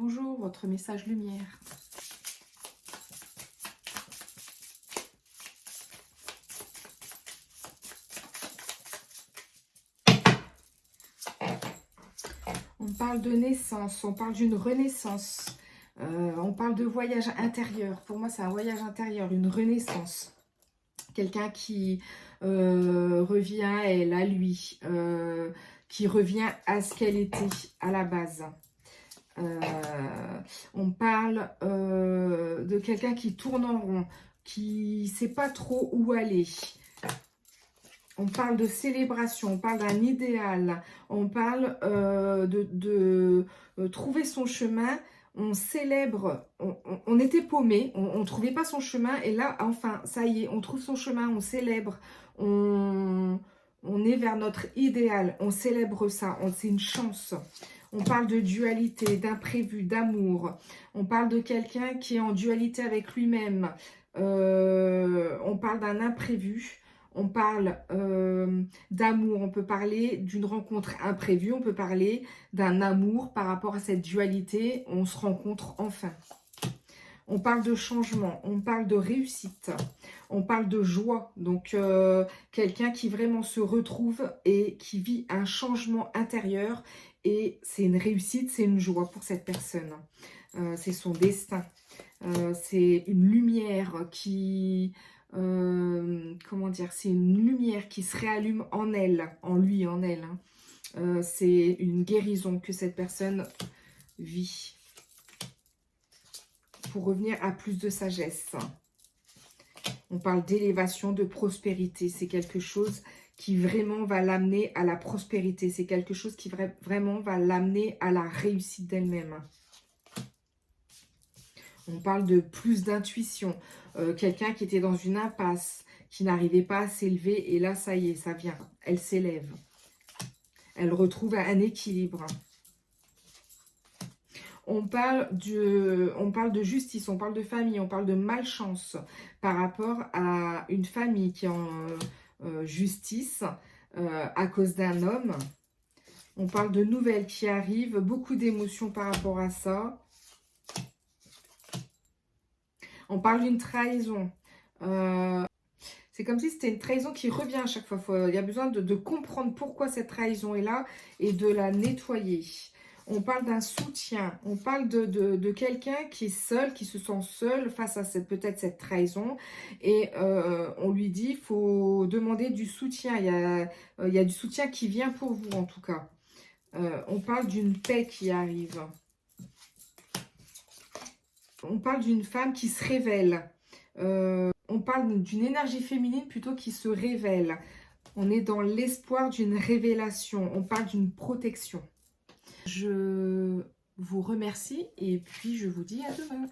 Bonjour, votre message lumière. On parle de naissance, on parle d'une renaissance, on parle de voyage intérieur. Pour moi, c'est un voyage intérieur, une renaissance. Quelqu'un qui revient à elle, à lui, qui revient à ce qu'elle était à la base. On parle de quelqu'un qui tourne en rond, qui ne sait pas trop où aller. On parle de célébration, on parle d'un idéal, on parle de trouver son chemin. On célèbre, on était paumé, on ne trouvait pas son chemin et là, enfin, ça y est, on trouve son chemin, on célèbre, on est vers notre idéal, on célèbre ça, c'est une chance. On parle de dualité, d'imprévu, d'amour. On parle de quelqu'un qui est en dualité avec lui-même. On parle d'un imprévu. On parle d'amour. On peut parler d'une rencontre imprévue. On peut parler d'un amour par rapport à cette dualité. On se rencontre enfin. On parle de changement. On parle de réussite. On parle de joie. Donc, quelqu'un qui vraiment se retrouve et qui vit un changement intérieur. Et c'est une réussite, c'est une joie pour cette personne. C'est son destin. C'est une lumière qui... comment dire? C'est une lumière qui se réallume en elle, en lui, en elle. C'est une guérison que cette personne vit. Pour revenir à plus de sagesse. On parle d'élévation, de prospérité. C'est quelque chose qui vraiment va l'amener à la prospérité. C'est quelque chose qui vraiment va l'amener à la réussite d'elle-même. On parle de plus d'intuition. Quelqu'un qui était dans une impasse, qui n'arrivait pas à s'élever. Et là, ça y est, ça vient. Elle s'élève. Elle retrouve un équilibre. On parle de justice, on parle de famille, on parle de malchance par rapport à une famille qui est en justice à cause d'un homme. On parle de nouvelles qui arrivent, beaucoup d'émotions par rapport à ça. On parle d'une trahison. C'est comme si c'était une trahison qui revient à chaque fois. Il y a besoin de comprendre pourquoi cette trahison est là et de la nettoyer. On parle d'un soutien, on parle de quelqu'un qui est seul, qui se sent seul face à peut-être cette trahison. Et on lui dit, il faut demander du soutien. Il y a du soutien qui vient pour vous en tout cas. On parle d'une paix qui arrive. On parle d'une femme qui se révèle. On parle d'une énergie féminine plutôt qui se révèle. On est dans l'espoir d'une révélation. On parle d'une protection. Je vous remercie et puis je vous dis à demain.